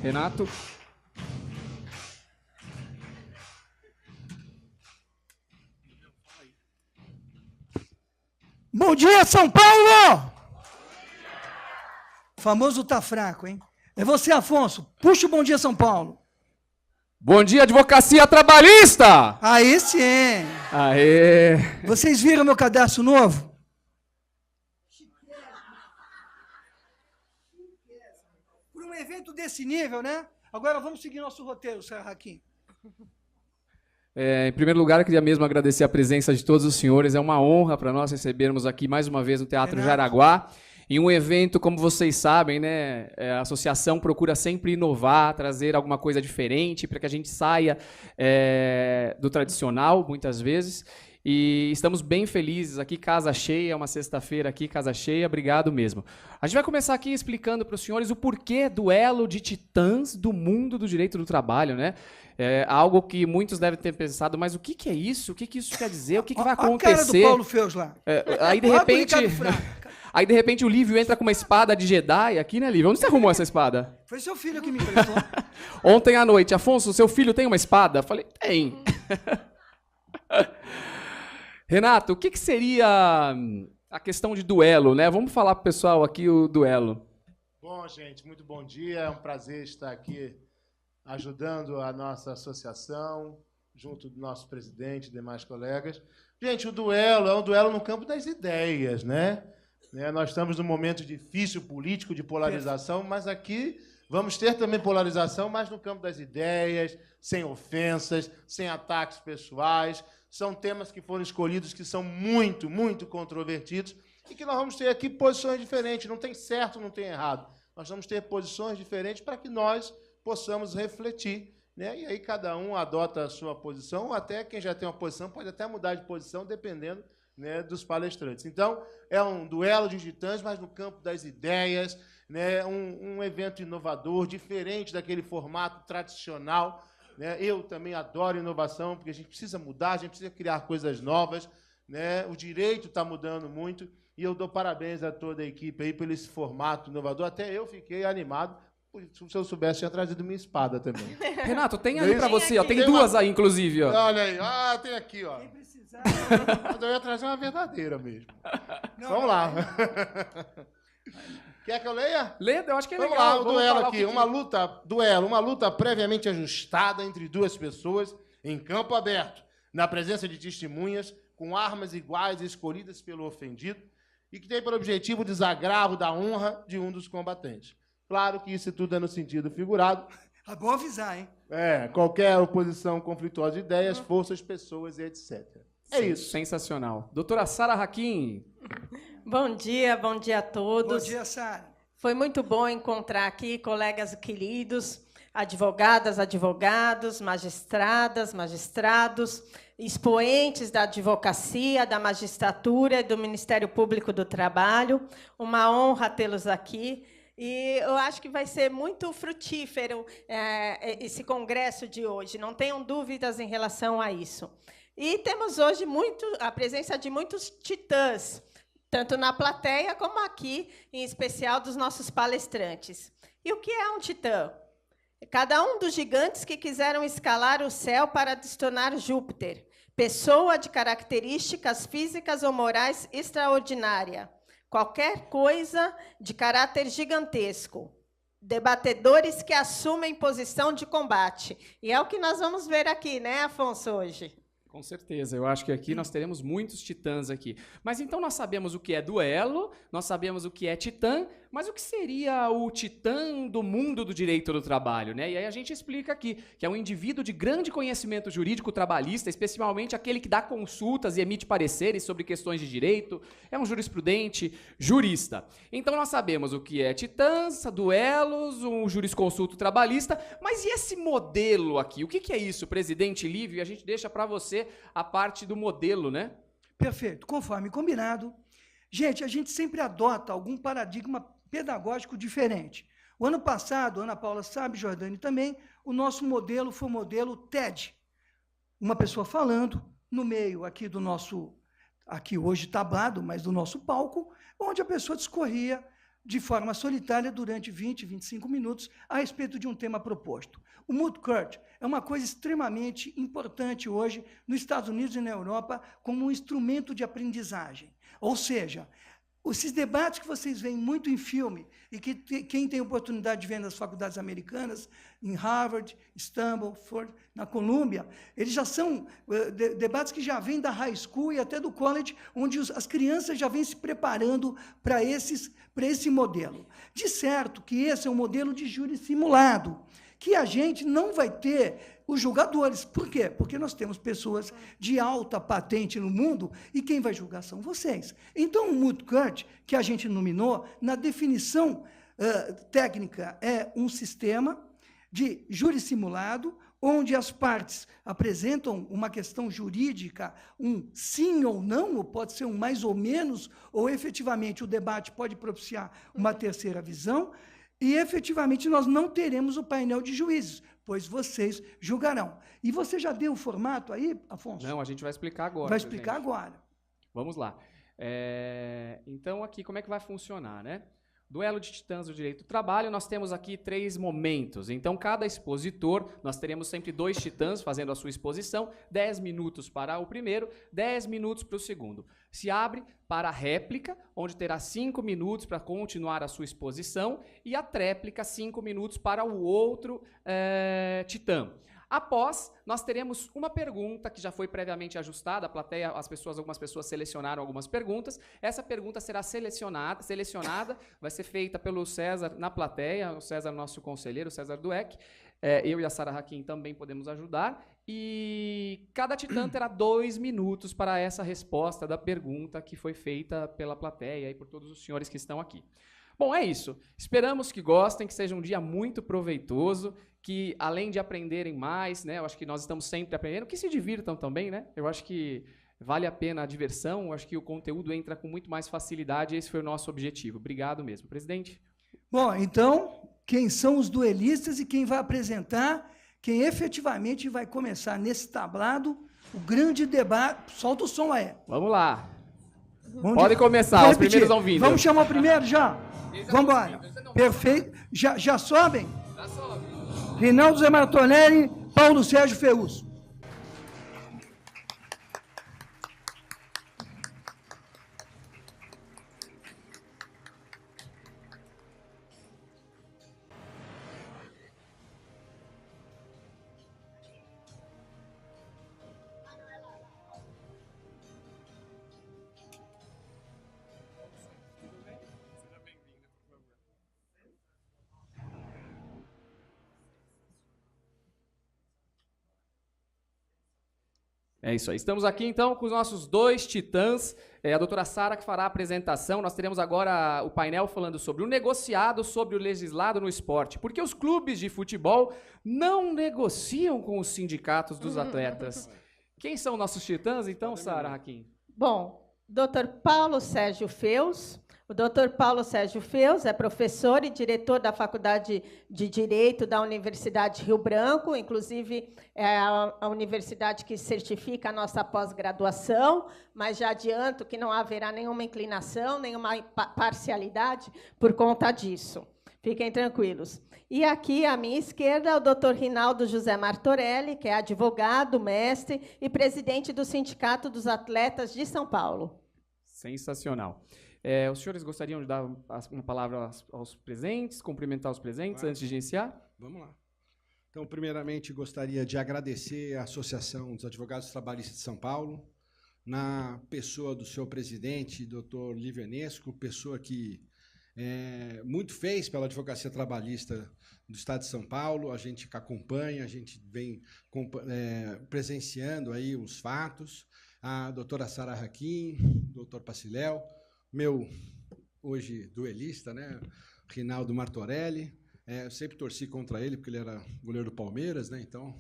Renato. Bom dia, São Paulo! O famoso tá fraco, hein? É você, Afonso. Puxa o Bom Dia, São Paulo. Bom dia, Advocacia Trabalhista! Aí sim! Aê! Vocês viram meu cadastro novo? Por um evento desse nível, né? Agora vamos seguir nosso roteiro, Sr. Hakim. Em primeiro lugar, eu queria mesmo agradecer a presença de todos os senhores. É uma honra para nós recebermos aqui mais uma vez no Teatro Jaraguá. Em um evento, como vocês sabem, né, a associação procura sempre inovar, trazer alguma coisa diferente para que a gente saia do tradicional, muitas vezes. E estamos bem felizes aqui, casa cheia, uma sexta-feira aqui, casa cheia, obrigado mesmo. A gente vai começar aqui explicando para os senhores o porquê duelo de titãs do mundo do direito do trabalho, né? É algo que muitos devem ter pensado, mas o que é isso? O que isso quer dizer? O que vai acontecer? A cara do Paulo Feus lá. Aí, de repente... Aí, de repente, o Lívio entra com uma espada de Jedi aqui, né, Lívio? Onde você arrumou essa espada? Foi seu filho que me emprestou. Ontem à noite. Afonso, seu filho tem uma espada? Falei, tem. Renato, o que seria a questão de duelo, né? Vamos falar pro pessoal aqui o duelo. Bom, gente, muito bom dia. É um prazer estar aqui ajudando a nossa associação, junto do nosso presidente e demais colegas. Gente, o duelo é um duelo no campo das ideias, né? Nós estamos num momento difícil político de polarização, mas aqui vamos ter também polarização, mas no campo das ideias, sem ofensas, sem ataques pessoais. São temas que foram escolhidos que são muito, muito controvertidos e que nós vamos ter aqui posições diferentes. Não tem certo, não tem errado. Nós vamos ter posições diferentes para que nós possamos refletir, né? E aí cada um adota a sua posição, ou até quem já tem uma posição pode até mudar de posição, dependendo, né, dos palestrantes. Então, é um duelo de titãs, mas no campo das ideias, né? Um evento inovador, diferente daquele formato tradicional, né? Eu também adoro inovação, porque a gente precisa mudar, a gente precisa criar coisas novas, né? O direito está mudando muito, e eu dou parabéns a toda a equipe aí pelo esse formato inovador. Até eu fiquei animado. Se eu soubesse, tinha trazido minha espada também. Renato, tem aí para você, ó. Tem duas aí, inclusive, ó. Olha aí, tem aqui, ó. Eu ia trazer uma verdadeira mesmo. Não, vamos lá. Quer que eu leia? Lê, eu acho que é vamos legal. Lá, o duelo aqui. Uma luta previamente ajustada entre duas pessoas em campo aberto, na presença de testemunhas, com armas iguais escolhidas pelo ofendido, e que tem por objetivo o desagravo da honra de um dos combatentes. Claro que isso tudo é no sentido figurado. É bom avisar, hein? Qualquer oposição conflituosa de ideias, forças, pessoas e etc. É isso. Sensacional. Doutora Sara Hakim. Bom dia a todos. Bom dia, Sara. Foi muito bom encontrar aqui colegas queridos, advogadas, advogados, magistradas, magistrados, expoentes da advocacia, da magistratura e do Ministério Público do Trabalho. Uma honra tê-los aqui. E eu acho que vai ser muito frutífero esse congresso de hoje, não tenham dúvidas em relação a isso. E temos hoje a presença de muitos titãs, tanto na plateia como aqui, em especial dos nossos palestrantes. E o que é um titã? Cada um dos gigantes que quiseram escalar o céu para destronar Júpiter, pessoa de características físicas ou morais extraordinária. Qualquer coisa de caráter gigantesco. Debatedores que assumem posição de combate. E é o que nós vamos ver aqui, né, Afonso, hoje? Com certeza, eu acho que aqui nós teremos muitos titãs aqui. Mas então nós sabemos o que é duelo, nós sabemos o que é titã, mas o que seria o titã do mundo do direito do trabalho, né? E aí a gente explica aqui que é um indivíduo de grande conhecimento jurídico trabalhista, especialmente aquele que dá consultas e emite pareceres sobre questões de direito, é um jurisprudente, jurista. Então nós sabemos o que é titãs, duelos, um jurisconsulto trabalhista, mas e esse modelo aqui? O que é isso, presidente Lívio? E a gente deixa para você a parte do modelo, né? Perfeito, conforme combinado. Gente, a gente sempre adota algum paradigma pedagógico diferente. O ano passado, a Ana Paula sabe, Jordane também, o nosso modelo foi o modelo TED. Uma pessoa falando no meio aqui do nosso, aqui hoje tablado, mas do nosso palco, onde a pessoa discorria de forma solitária durante 20, 25 minutos a respeito de um tema proposto. O moot court é uma coisa extremamente importante hoje nos Estados Unidos e na Europa como um instrumento de aprendizagem. Ou seja, esses debates que vocês veem muito em filme e que quem tem oportunidade de ver nas faculdades americanas, em Harvard, Stanford, na Colômbia, eles já são debates que já vêm da high school e até do college, onde as crianças já vêm se preparando para esse modelo. De certo que esse é um modelo de júri simulado, que a gente não vai ter os julgadores. Por quê? Porque nós temos pessoas de alta patente no mundo e quem vai julgar são vocês. Então, o moot court, que a gente nominou, na definição técnica, é um sistema de júri simulado, onde as partes apresentam uma questão jurídica, um sim ou não, ou pode ser um mais ou menos, ou efetivamente o debate pode propiciar uma terceira visão, e efetivamente nós não teremos o painel de juízes, pois vocês julgarão. E você já deu o formato aí, Afonso? Não, a gente vai explicar agora. Vai explicar agora. Vamos lá. Então, aqui, como é que vai funcionar, né? Duelo de titãs do direito do trabalho, nós temos aqui 3 momentos. Então, cada expositor, nós teremos sempre 2 titãs fazendo a sua exposição, 10 minutos para o primeiro, 10 minutos para o segundo. Se abre para a réplica, onde terá 5 minutos para continuar a sua exposição, e a tréplica, 5 minutos para o outro titã. Após, nós teremos uma pergunta que já foi previamente ajustada, a plateia, algumas pessoas selecionaram algumas perguntas. Essa pergunta será selecionada, vai ser feita pelo César na plateia, o César, nosso conselheiro, o César Dueck. Eu e a Sara Hakim também podemos ajudar. E cada titã terá 2 minutos para essa resposta da pergunta que foi feita pela plateia e por todos os senhores que estão aqui. Bom, é isso. Esperamos que gostem, que seja um dia muito proveitoso, que além de aprenderem mais, né, eu acho que nós estamos sempre aprendendo, que se divirtam também, né? Eu acho que vale a pena a diversão, eu acho que o conteúdo entra com muito mais facilidade, esse foi o nosso objetivo. Obrigado mesmo. Presidente? Bom, então, quem são os duelistas e quem vai apresentar, quem efetivamente vai começar nesse tablado, o grande debate... Solta o som aí. Vamos lá. Pode começar, os primeiros vão vindo. Vamos chamar o primeiro já? Vamos embora. Perfeito. Já sobem? Já sobe. Reinaldo Zé Martorelli, Paulo Sérgio Feus. É isso aí. Estamos aqui, então, com os nossos 2 titãs. A doutora Sara que fará a apresentação. Nós teremos agora o painel falando sobre o negociado, sobre o legislado no esporte. Porque os clubes de futebol não negociam com os sindicatos dos atletas. Quem são nossos titãs, então, Sara Hakim? Bom, Dr. Paulo Sérgio Feus. O Dr. Paulo Sérgio Feus é professor e diretor da Faculdade de Direito da Universidade Rio Branco, inclusive é a universidade que certifica a nossa pós-graduação, mas já adianto que não haverá nenhuma inclinação, nenhuma parcialidade por conta disso. Fiquem tranquilos. E aqui, à minha esquerda, o Dr. Reinaldo José Martorelli, que é advogado, mestre e presidente do Sindicato dos Atletas de São Paulo. Sensacional. Os senhores gostariam de dar uma palavra aos presentes, cumprimentar os presentes antes de iniciar? Vamos lá. Então, primeiramente, gostaria de agradecer à Associação dos Advogados Trabalhistas de São Paulo, na pessoa do seu presidente, Dr. Livenesco, pessoa que muito fez pela advocacia trabalhista do Estado de São Paulo. A gente acompanha, a gente vem presenciando aí os fatos. A doutora Sara Hakim, doutor Paciléu, meu, hoje, duelista, né? Reinaldo Martorelli. Eu sempre torci contra ele, porque ele era goleiro do Palmeiras, né? Então,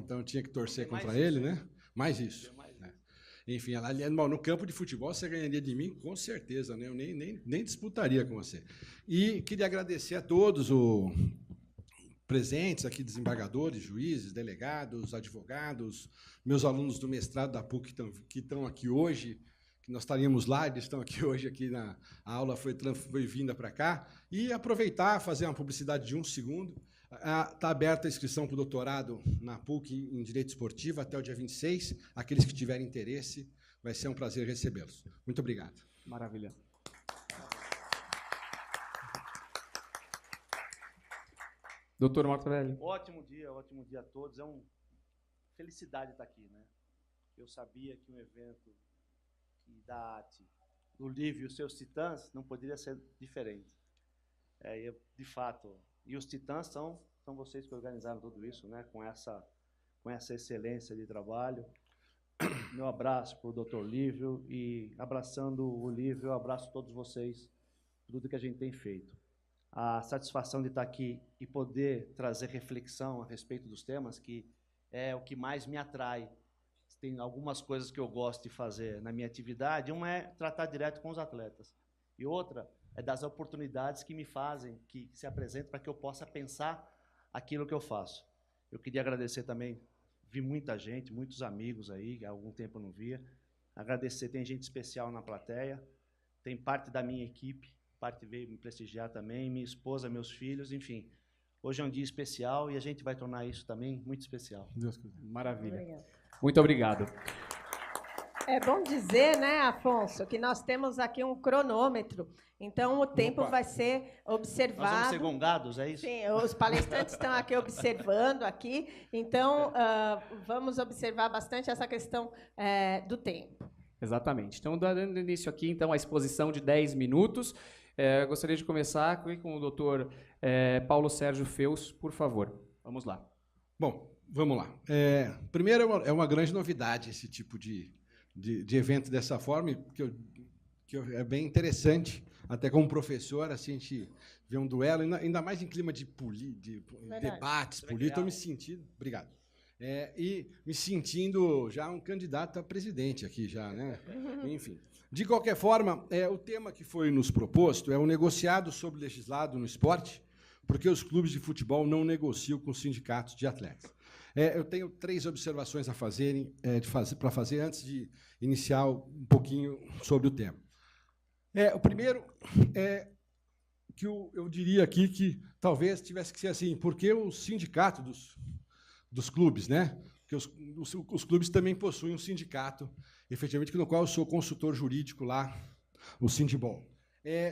eu tinha que torcer contra ele, né? Mais isso. Né? Enfim, no campo de futebol você ganharia de mim, com certeza, né? Eu nem disputaria com você. E queria agradecer a todos os presentes aqui, desembargadores, juízes, delegados, advogados, meus alunos do mestrado da PUC que estão aqui hoje, nós estaríamos lá, eles estão aqui hoje, a aula foi vinda para cá, e aproveitar, fazer uma publicidade de 1 segundo. Está aberta a inscrição para o doutorado na PUC em Direito Esportivo até o dia 26. Aqueles que tiverem interesse, vai ser um prazer recebê-los. Muito obrigado. Maravilha. Doutor Martorelli. Ótimo dia a todos. É uma felicidade estar aqui, né? Eu sabia que um evento da arte, do Lívio e os seus titãs, não poderia ser diferente. De fato, e os titãs são vocês que organizaram tudo isso, né? Com essa excelência de trabalho. Meu abraço para o doutor Lívio, e abraçando o Lívio, eu abraço todos vocês, tudo que a gente tem feito. A satisfação de estar aqui e poder trazer reflexão a respeito dos temas, que é o que mais me atrai. Tem algumas coisas que eu gosto de fazer na minha atividade. Uma é tratar direto com os atletas, e outra é das oportunidades que me fazem, que se apresentam para que eu possa pensar aquilo que eu faço. Eu queria agradecer também, vi muita gente, muitos amigos aí, há algum tempo eu não via. Agradecer, tem gente especial na plateia, tem parte da minha equipe, parte veio me prestigiar também, minha esposa, meus filhos, enfim. Hoje é um dia especial e a gente vai tornar isso também muito especial. Deus quiser. Maravilha. Obrigada. Muito obrigado. É bom dizer, né, Afonso, que nós temos aqui um cronômetro, então o tempo vai ser observado. Nós vamos ser gongados, é isso? Sim, os palestrantes estão aqui observando aqui, então vamos observar bastante essa questão do tempo. Exatamente. Então, dando início aqui, então, à exposição de 10 minutos, eu gostaria de começar aqui com o doutor Paulo Sérgio Feus, por favor. Vamos lá. Bom, vamos lá. Primeiro, é uma grande novidade esse tipo de evento dessa forma, que é bem interessante, até como professor, assim, a gente vê um duelo, ainda mais em clima de debates políticos, eu me sentindo... Obrigado. E me sentindo já um candidato a presidente aqui, já, né? Enfim. De qualquer forma, o tema que foi nos proposto é o negociado sobre legislado no esporte, porque os clubes de futebol não negociam com os sindicatos de atletas. Eu tenho 3 observações a para fazer antes de iniciar um pouquinho sobre o tema. O primeiro é que eu diria aqui que talvez tivesse que ser assim, porque o sindicato dos clubes, né? Porque os clubes também possuem um sindicato, efetivamente, no qual eu sou consultor jurídico lá, o Sindibol.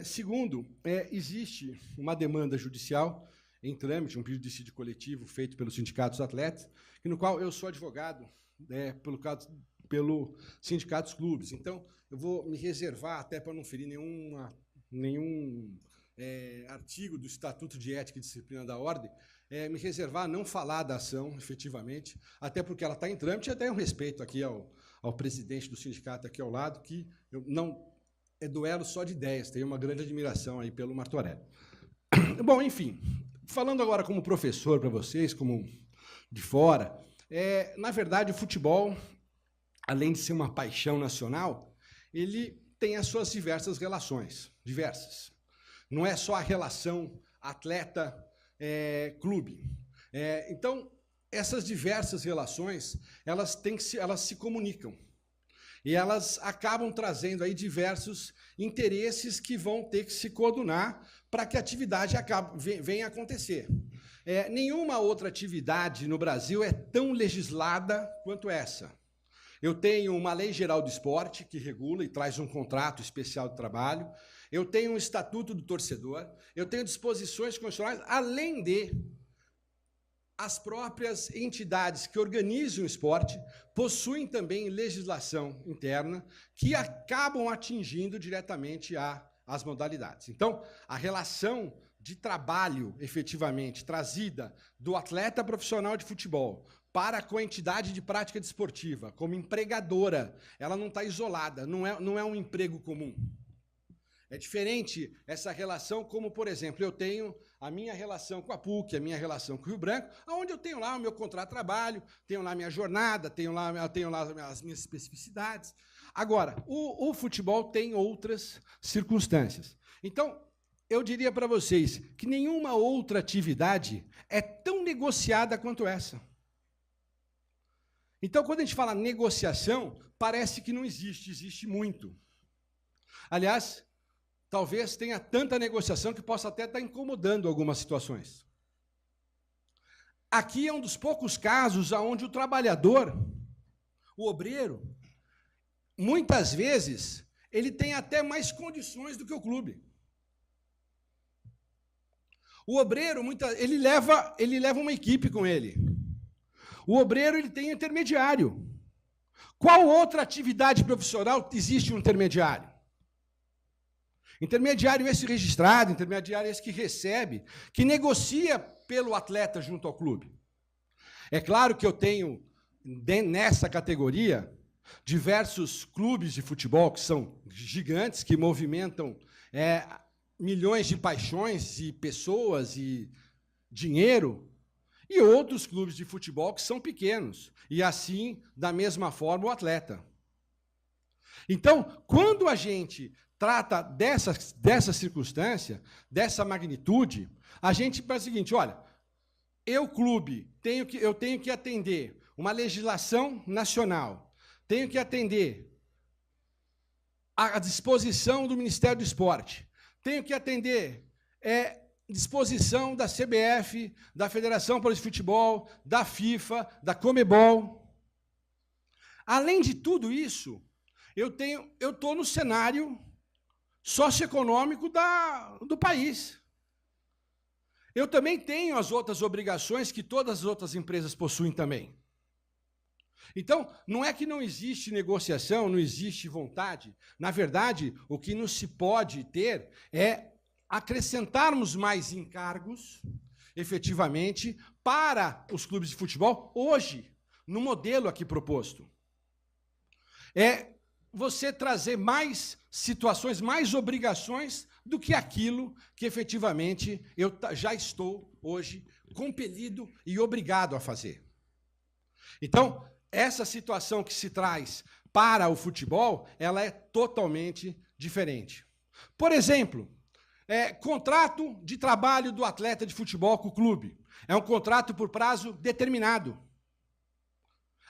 Segundo, existe uma demanda judicial em trâmite, um pedido de dissídio coletivo feito pelos sindicatos atletas, no qual eu sou advogado pelo sindicato dos clubes. Então, eu vou me reservar, até para não ferir nenhum artigo do Estatuto de Ética e Disciplina da Ordem, me reservar a não falar da ação, efetivamente, até porque ela está em trâmite, e até um respeito aqui ao presidente do sindicato aqui ao lado, que eu não... É duelo só de ideias, tenho uma grande admiração aí pelo Martorelli. Bom, enfim, falando agora como professor para vocês, como de fora, na verdade, o futebol, além de ser uma paixão nacional, ele tem as suas diversas relações, diversas. Não é só a relação atleta-clube. Então, essas diversas relações, elas se comunicam. E elas acabam trazendo aí diversos interesses que vão ter que se coordenar para que a atividade venha a acontecer. Nenhuma outra atividade no Brasil é tão legislada quanto essa. Eu tenho uma lei geral do esporte que regula e traz um contrato especial de trabalho. Eu tenho um estatuto do torcedor. Eu tenho disposições constitucionais, além de as próprias entidades que organizam o esporte possuem também legislação interna que acabam atingindo diretamente as modalidades. Então, a relação de trabalho, efetivamente, trazida do atleta profissional de futebol para com a entidade de prática desportiva, como empregadora, ela não está isolada, não é um emprego comum. É diferente essa relação, como, por exemplo, eu tenho a minha relação com a PUC, a minha relação com o Rio Branco, onde eu tenho lá o meu contrato de trabalho, tenho lá a minha jornada, tenho lá as minhas especificidades. Agora, o futebol tem outras circunstâncias. Então, eu diria para vocês que nenhuma outra atividade é tão negociada quanto essa. Então, quando a gente fala negociação, parece que não existe, existe muito. Aliás, talvez tenha tanta negociação que possa até estar incomodando algumas situações. Aqui é um dos poucos casos onde o trabalhador, o obreiro, muitas vezes, ele tem até mais condições do que o clube. O obreiro, ele leva uma equipe com ele. O obreiro, ele tem intermediário. Qual outra atividade profissional existe um intermediário? Intermediário esse registrado, intermediário esse que recebe, que negocia pelo atleta junto ao clube. É claro que eu tenho, nessa categoria, diversos clubes de futebol que são gigantes, que movimentam milhões de paixões e pessoas e dinheiro, e outros clubes de futebol que são pequenos, e assim, da mesma forma, o atleta. Então, quando a gente trata dessa circunstância, dessa magnitude, a gente faz o seguinte, olha, eu, clube, eu tenho que atender uma legislação nacional, tenho que atender a disposição do Ministério do Esporte, tenho que atender disposição da CBF, da Federação Paulista de Futebol, da FIFA, da Comebol. Além de tudo isso, eu estou no cenário socioeconômico do país. Eu também tenho as outras obrigações que todas as outras empresas possuem também. Então, não é que não existe negociação, não existe vontade. Na verdade, o que não se pode ter é acrescentarmos mais encargos, efetivamente, para os clubes de futebol, hoje, no modelo aqui proposto. É você trazer mais situações, mais obrigações do que aquilo que, efetivamente, eu já estou, hoje, compelido e obrigado a fazer. Então, essa situação que se traz para o futebol, ela é totalmente diferente. Por exemplo, contrato de trabalho do atleta de futebol com o clube. É um contrato por prazo determinado.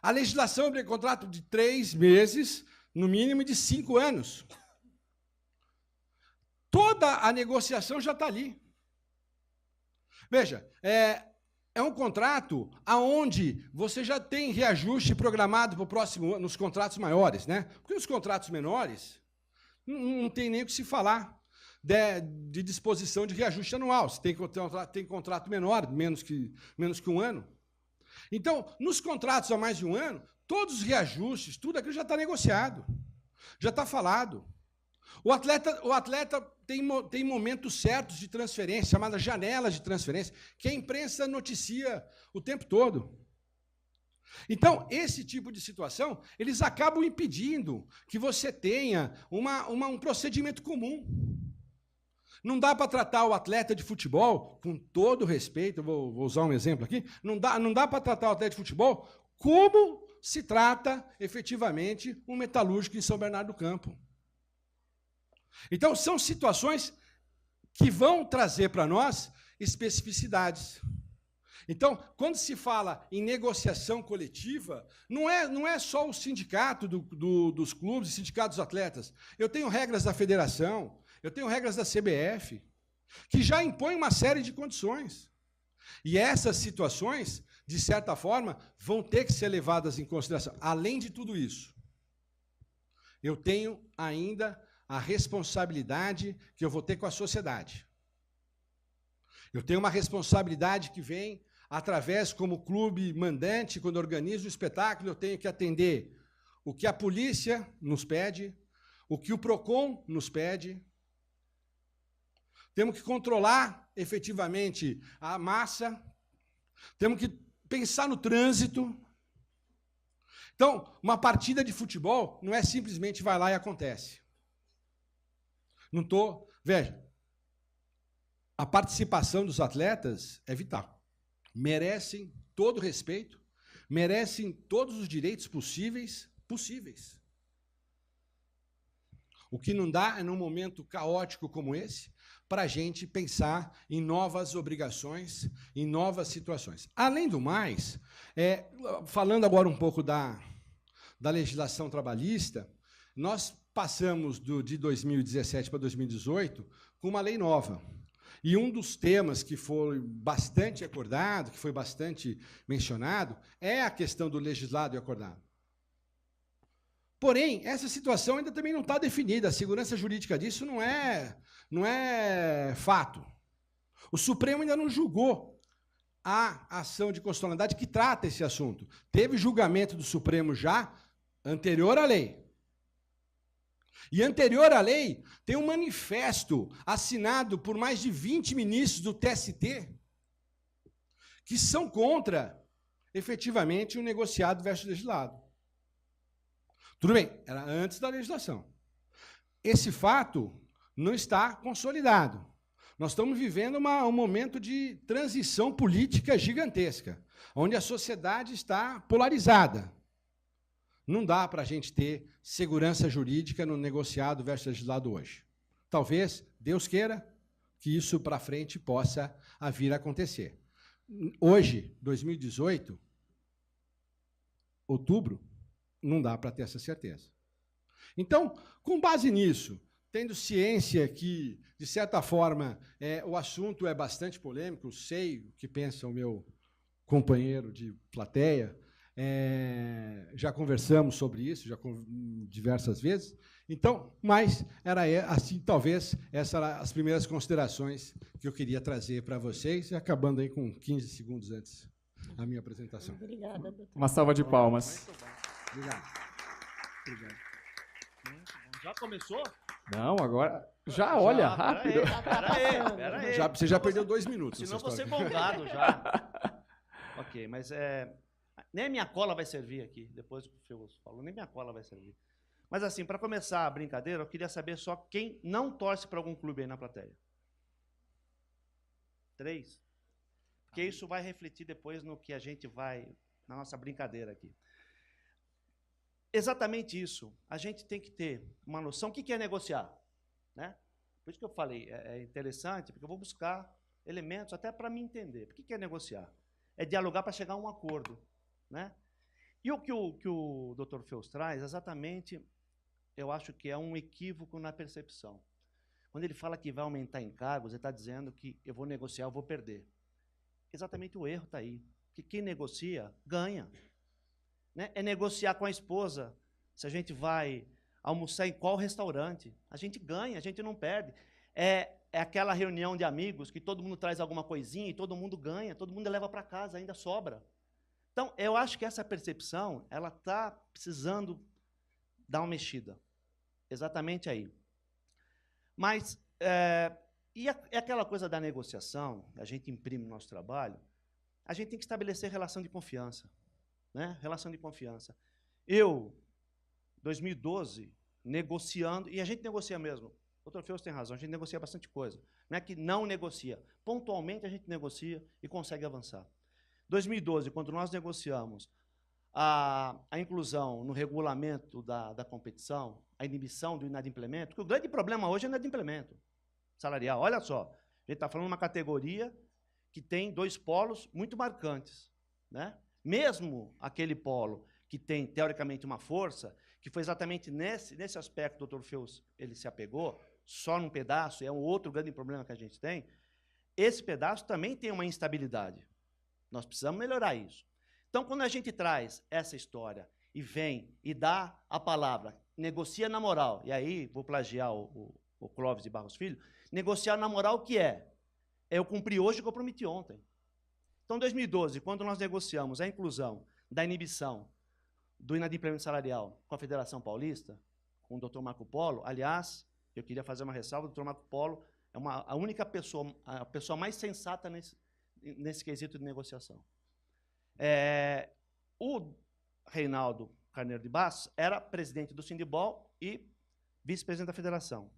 A legislação é um contrato de 3 meses, no mínimo de 5 anos. Toda a negociação já está ali. Veja, é um contrato onde você já tem reajuste programado para o próximo ano, nos contratos maiores, né? Porque nos contratos menores, não tem nem o que se falar de disposição de reajuste anual. Se tem contrato menor, menos que 1 ano. Então, nos contratos há mais de 1 ano, todos os reajustes, tudo aquilo já está negociado, já está falado. O atleta tem momentos certos de transferência, chamada janela de transferência, que a imprensa noticia o tempo todo. Então, esse tipo de situação, eles acabam impedindo que você tenha um procedimento comum. Não dá para tratar o atleta de futebol, com todo respeito, vou usar um exemplo aqui, não dá para tratar o atleta de futebol como se trata, efetivamente, um metalúrgico em São Bernardo do Campo. Então, são situações que vão trazer para nós especificidades. Então, quando se fala em negociação coletiva, não é só o sindicato dos clubes, o sindicato dos atletas. Eu tenho regras da federação, eu tenho regras da CBF, que já impõem uma série de condições. E essas situações, de certa forma, vão ter que ser levadas em consideração. Além de tudo isso, eu tenho ainda a responsabilidade que eu vou ter com a sociedade. Eu tenho uma responsabilidade que vem através, como clube mandante, quando organizo o espetáculo, eu tenho que atender o que a polícia nos pede, o que o PROCON nos pede. Temos que controlar, efetivamente, a massa. Temos que pensar no trânsito. Então, uma partida de futebol não é simplesmente vai lá e acontece. Não estou... Veja, a participação dos atletas é vital. Merecem todo o respeito, merecem todos os direitos possíveis. O que não dá é, num momento caótico como esse, para a gente pensar em novas obrigações, em novas situações. Além do mais, falando agora um pouco da legislação trabalhista, nós passamos de 2017 para 2018 com uma lei nova. E um dos temas que foi bastante acordado, que foi bastante mencionado, é a questão do legislado e acordado. Porém, essa situação ainda também não está definida. A segurança jurídica disso não é fato. O Supremo ainda não julgou a ação de constitucionalidade que trata esse assunto. Teve julgamento do Supremo já anterior à lei. E anterior à lei, tem um manifesto assinado por mais de 20 ministros do TST que são contra, efetivamente, o negociado versus legislado. Tudo bem, era antes da legislação. Esse fato não está consolidado. Nós estamos vivendo um momento de transição política gigantesca, onde a sociedade está polarizada. Não dá para a gente ter segurança jurídica no negociado versus legislado hoje. Talvez, Deus queira, que isso para frente possa vir a acontecer. Hoje, 2018, outubro, não dá para ter essa certeza. Então, com base nisso, tendo ciência que, de certa forma, o assunto é bastante polêmico, sei o que pensa o meu companheiro de plateia, já conversamos sobre isso, diversas vezes. Então, mas era assim, talvez, essas eram as primeiras considerações que eu queria trazer para vocês, e acabando aí com 15 segundos antes a minha apresentação. Obrigada, doutor. Uma salva de palmas. Obrigado. Obrigado. Já começou? Não, agora... Já, olha, rápido. Pera aí. Você já perdeu 2 minutos. Senão nessa você história. folgado já. Ok, mas nem a minha cola vai servir aqui, depois do que o Felso falou, nem minha cola vai servir. Mas assim, para começar a brincadeira, eu queria saber só quem não torce para algum clube aí na plateia. 3? Porque isso vai refletir depois no que a gente vai, na nossa brincadeira aqui. Exatamente isso. A gente tem que ter uma noção. O que é negociar? Né? Por isso que eu falei, é interessante, porque eu vou buscar elementos até para me entender. O que é negociar? É dialogar para chegar a um acordo. Né? E o que o Dr. Felso traz, exatamente, eu acho que é um equívoco na percepção. Quando ele fala que vai aumentar encargos, ele está dizendo que eu vou negociar, eu vou perder. Exatamente o erro está aí. Porque quem negocia, ganha. Né? É negociar com a esposa, se a gente vai almoçar em qual restaurante. A gente ganha, a gente não perde. É aquela reunião de amigos que todo mundo traz alguma coisinha e todo mundo ganha, todo mundo leva para casa, ainda sobra. Então, eu acho que essa percepção ela está precisando dar uma mexida. Exatamente aí. Mas, e aquela coisa da negociação, a gente imprime no nosso trabalho, a gente tem que estabelecer relação de confiança. Né? Relação de confiança. Eu, 2012, negociando, e a gente negocia mesmo. O Dr. Felso tem razão, a gente negocia bastante coisa. Não é que não negocia. Pontualmente a gente negocia e consegue avançar. 2012, quando nós negociamos a inclusão no regulamento da competição, a inibição do inadimplemento, porque o grande problema hoje é o inadimplemento salarial. Olha só, a gente está falando de uma categoria que tem 2 polos muito marcantes. Né? Mesmo aquele polo que tem, teoricamente, uma força, que foi exatamente nesse aspecto que o Dr. Felso ele se apegou, só num pedaço, é um outro grande problema que a gente tem, esse pedaço também tem uma instabilidade. Nós precisamos melhorar isso. Então, quando a gente traz essa história e vem e dá a palavra, negocia na moral, e aí vou plagiar o Clóvis de Barros Filho, negociar na moral o que é? É eu cumprir hoje o que eu prometi ontem. Então, em 2012, quando nós negociamos a inclusão da inibição do inadimplemento salarial com a Federação Paulista, com o Dr. Marco Polo, aliás, eu queria fazer uma ressalva, o Dr. Marco Polo é a única pessoa, a pessoa mais sensata nesse quesito de negociação. O Reinaldo Carneiro de Bastos era presidente do Sindibol e vice-presidente da Federação.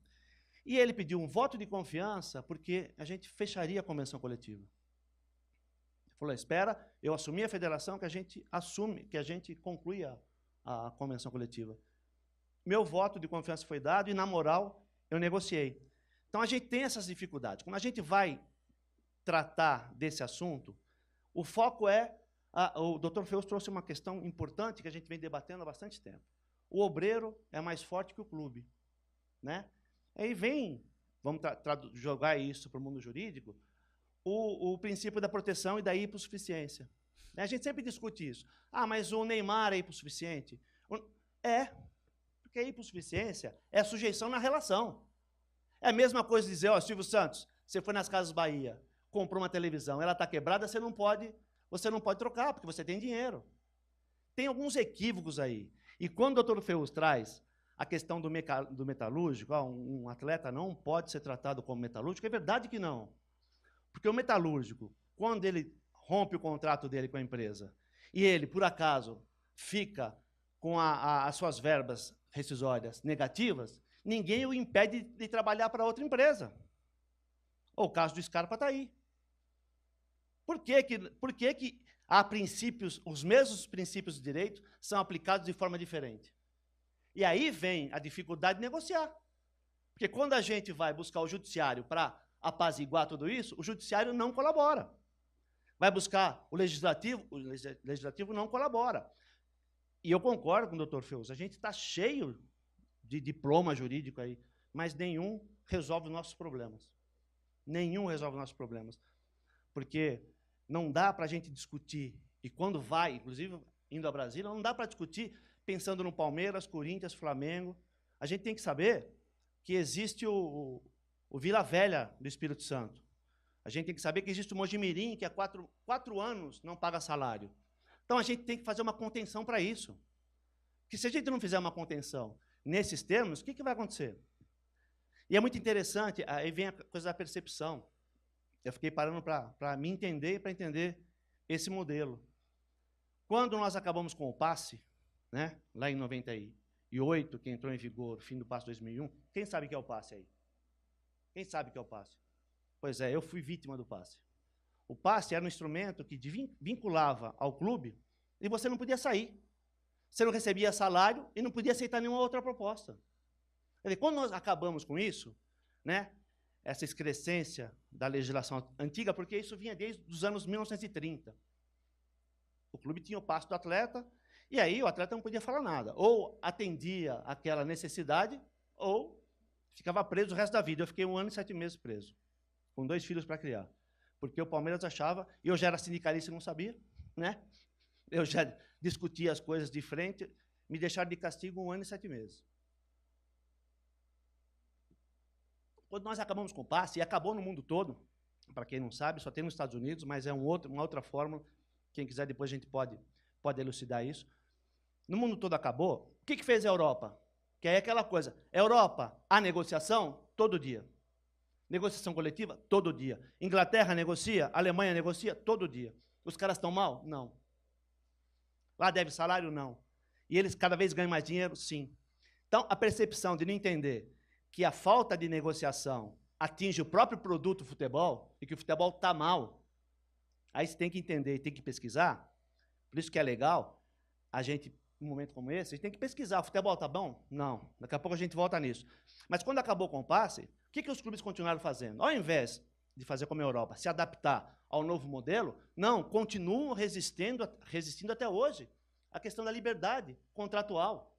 E ele pediu um voto de confiança porque a gente fecharia a convenção coletiva. Falou, espera, eu assumi a federação, que a gente conclui a convenção coletiva. Meu voto de confiança foi dado e, na moral, eu negociei. Então, a gente tem essas dificuldades. Quando a gente vai tratar desse assunto, o foco o Dr. Felso trouxe uma questão importante que a gente vem debatendo há bastante tempo. o obreiro é mais forte que o clube, né? Aí vem, vamos jogar isso para o mundo jurídico, o princípio da proteção e da hipossuficiência. A gente sempre discute isso. Ah, mas o Neymar é hipossuficiente? Porque a hipossuficiência é a sujeição na relação. É a mesma coisa dizer, ó, Silvio Santos, você foi nas Casas Bahia, comprou uma televisão, ela está quebrada, você não pode trocar, porque você tem dinheiro. Tem alguns equívocos aí. E quando o doutor Feus traz a questão do metalúrgico, um atleta não pode ser tratado como metalúrgico, é verdade que não. Porque o metalúrgico, quando ele rompe o contrato dele com a empresa e ele, por acaso, fica com as suas verbas rescisórias negativas, ninguém o impede de trabalhar para outra empresa. O caso do Scarpa está aí. Por que há princípios, os mesmos princípios de direito são aplicados de forma diferente? E aí vem a dificuldade de negociar. Porque quando a gente vai buscar o judiciário para apaziguar tudo isso, o judiciário não colabora. Vai buscar o legislativo não colabora. E eu concordo com o doutor Feus, a gente está cheio de diploma jurídico aí, mas nenhum resolve os nossos problemas. Nenhum resolve os nossos problemas. Porque não dá para a gente discutir, e quando vai, inclusive indo a Brasília, não dá para discutir pensando no Palmeiras, Corinthians, Flamengo. A gente tem que saber que existe o Vila Velha do Espírito Santo. A gente tem que saber que existe o Mojimirim, que há 4 anos não paga salário. Então, a gente tem que fazer uma contenção para isso. Porque se a gente não fizer uma contenção nesses termos, o que vai acontecer? E é muito interessante, aí vem a coisa da percepção. Eu fiquei parando para me entender e para entender esse modelo. Quando nós acabamos com o passe, né, lá em 98, que entrou em vigor, fim do passe 2001, quem sabe o que é o passe aí? Quem sabe o que é o passe? Pois é, eu fui vítima do passe. O passe era um instrumento que vinculava ao clube e você não podia sair. Você não recebia salário e não podia aceitar nenhuma outra proposta. Quer dizer, quando nós acabamos com isso, né, essa excrescência da legislação antiga, porque isso vinha desde os anos 1930. O clube tinha o passe do atleta, e aí o atleta não podia falar nada. Ou atendia aquela necessidade, ou ficava preso o resto da vida. Eu fiquei 1 ano e 7 meses preso, com 2 filhos para criar. Porque o Palmeiras achava, e eu já era sindicalista e não sabia, né? Eu já discutia as coisas de frente, me deixaram de castigo 1 ano e 7 meses. Quando nós acabamos com o passe, e acabou no mundo todo, para quem não sabe, só tem nos Estados Unidos, mas é uma outra fórmula, quem quiser depois a gente pode elucidar isso. No mundo todo acabou. O que fez a Europa? Que é aquela coisa, Europa, a negociação, todo dia. Negociação coletiva, todo dia. Inglaterra negocia, Alemanha negocia, todo dia. Os caras estão mal? Não. Lá deve salário? Não. E eles cada vez ganham mais dinheiro? Sim. Então, a percepção de não entender que a falta de negociação atinge o próprio produto futebol e que o futebol está mal, aí você tem que entender e tem que pesquisar. Por isso que é legal a gente, num momento como esse, a gente tem que pesquisar. O futebol está bom? Não. Daqui a pouco a gente volta nisso. Mas quando acabou com o passe, o que os clubes continuaram fazendo? Ao invés de fazer como a Europa, se adaptar ao novo modelo, não, continuam resistindo até hoje à questão da liberdade contratual.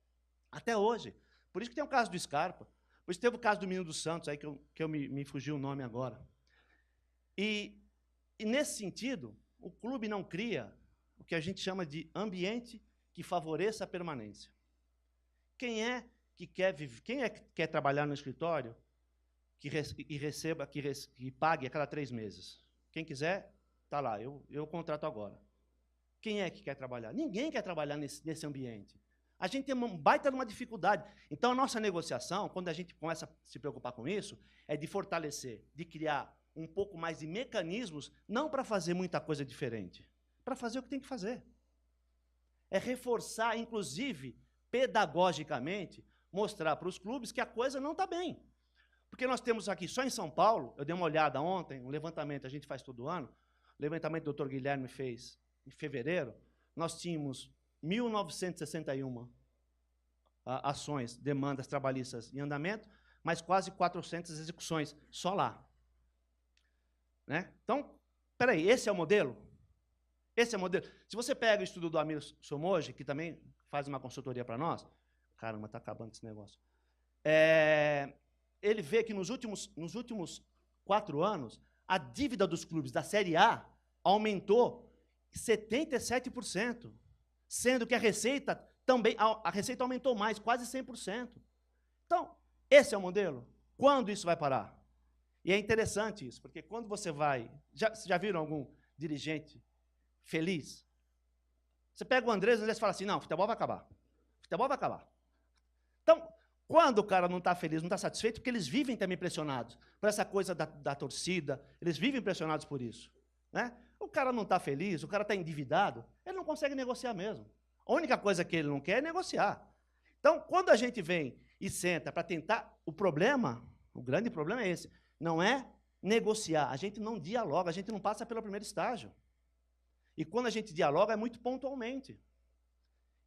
Até hoje. Por isso que tem o caso do Scarpa. Por isso teve o caso do Menino dos Santos, aí que me fugiu o nome agora. E nesse sentido, o clube não cria o que a gente chama de ambiente que favoreça a permanência. Quem é que quer trabalhar no escritório que pague a cada 3 meses? Quem quiser, está lá, eu contrato agora. Quem é que quer trabalhar? Ninguém quer trabalhar nesse ambiente. A gente tem uma baita numa dificuldade. Então, a nossa negociação, quando a gente começa a se preocupar com isso, é de fortalecer, de criar um pouco mais de mecanismos, não para fazer muita coisa diferente, para fazer o que tem que fazer. É reforçar, inclusive, pedagogicamente, mostrar para os clubes que a coisa não está bem. Porque nós temos aqui, só em São Paulo, eu dei uma olhada ontem, um levantamento, a gente faz todo ano, o levantamento que o doutor Guilherme fez em fevereiro, nós tínhamos 1.961 ações, demandas trabalhistas em andamento, mas quase 400 execuções, só lá. Né? Então, espera aí, esse é o modelo? Esse é o modelo. Se você pega o estudo do Amir Somoji, que também faz uma consultoria para nós, Caramba, está acabando esse negócio. Ele vê que nos últimos 4 anos, a dívida dos clubes da Série A aumentou 77%, sendo que a receita aumentou mais, quase 100%. Então, esse é o modelo. Quando isso vai parar? E é interessante isso, porque quando você vai... Já viram algum dirigente feliz? Você pega o Andrés fala assim, não, futebol vai acabar. Futebol vai acabar. Então, quando o cara não está feliz, não está satisfeito, porque eles vivem também pressionados por essa coisa da torcida, eles vivem pressionados por isso. Né? O cara não está feliz, o cara está endividado, ele não consegue negociar mesmo. A única coisa que ele não quer é negociar. Então, quando a gente vem e senta para tentar... O grande problema é esse, não é negociar, a gente não dialoga, a gente não passa pelo primeiro estágio. E quando a gente dialoga, é muito pontualmente.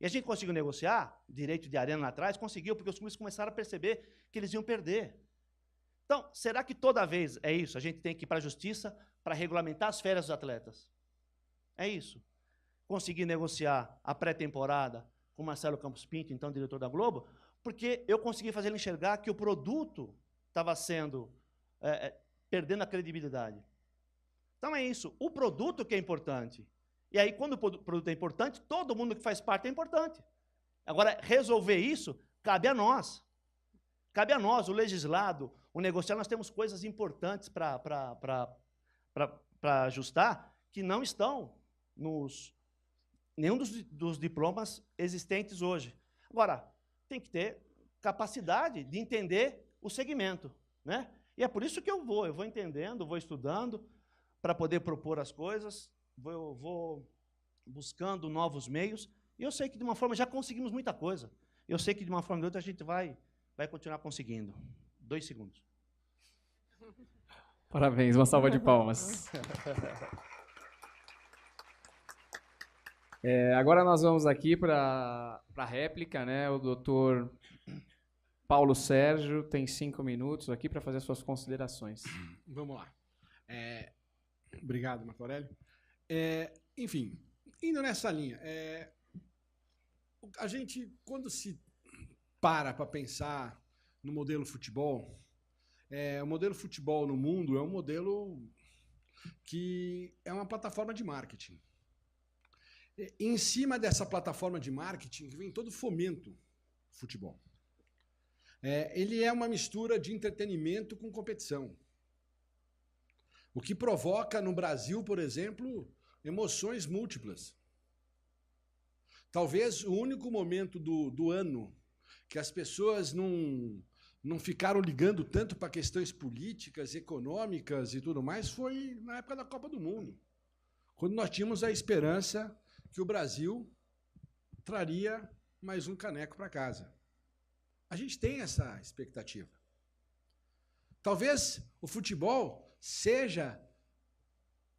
E a gente conseguiu negociar, direito de arena lá atrás, conseguiu, porque os clubes começaram a perceber que eles iam perder. Então, será que toda vez é isso? A gente tem que ir para a justiça para regulamentar as férias dos atletas? É isso. Conseguir negociar a pré-temporada com Marcelo Campos Pinto, então diretor da Globo, porque eu consegui fazer ele enxergar que o produto estava perdendo a credibilidade. Então é isso, o produto que é importante. E aí, quando o produto é importante, todo mundo que faz parte é importante. Agora, resolver isso cabe a nós. Cabe a nós, o legislado, o negociar, nós temos coisas importantes para ajustar que não estão nenhum dos diplomas existentes hoje. Agora, tem que ter capacidade de entender o segmento, né? E é por isso que eu vou entendendo, vou estudando para poder propor as coisas, vou buscando novos meios, e eu sei que de uma forma já conseguimos muita coisa. Eu sei que de uma forma ou de outra a gente vai continuar conseguindo. 2 segundos. Parabéns, uma salva de palmas. Agora nós vamos aqui para a réplica, né? O doutor Paulo Sérgio tem 5 minutos aqui para fazer as suas considerações. Vamos lá. Obrigado, Marco Aurélio. Enfim, indo nessa linha, a gente, quando se para pensar no modelo futebol, o modelo futebol no mundo é um modelo que é uma plataforma de marketing. E em cima dessa plataforma de marketing vem todo o fomento do futebol. Ele é uma mistura de entretenimento com competição. O que provoca no Brasil, por exemplo, emoções múltiplas. Talvez o único momento do ano que as pessoas não ficaram ligando tanto para questões políticas, econômicas e tudo mais foi na época da Copa do Mundo, quando nós tínhamos a esperança que o Brasil traria mais um caneco para casa. A gente tem essa expectativa. Talvez o futebol seja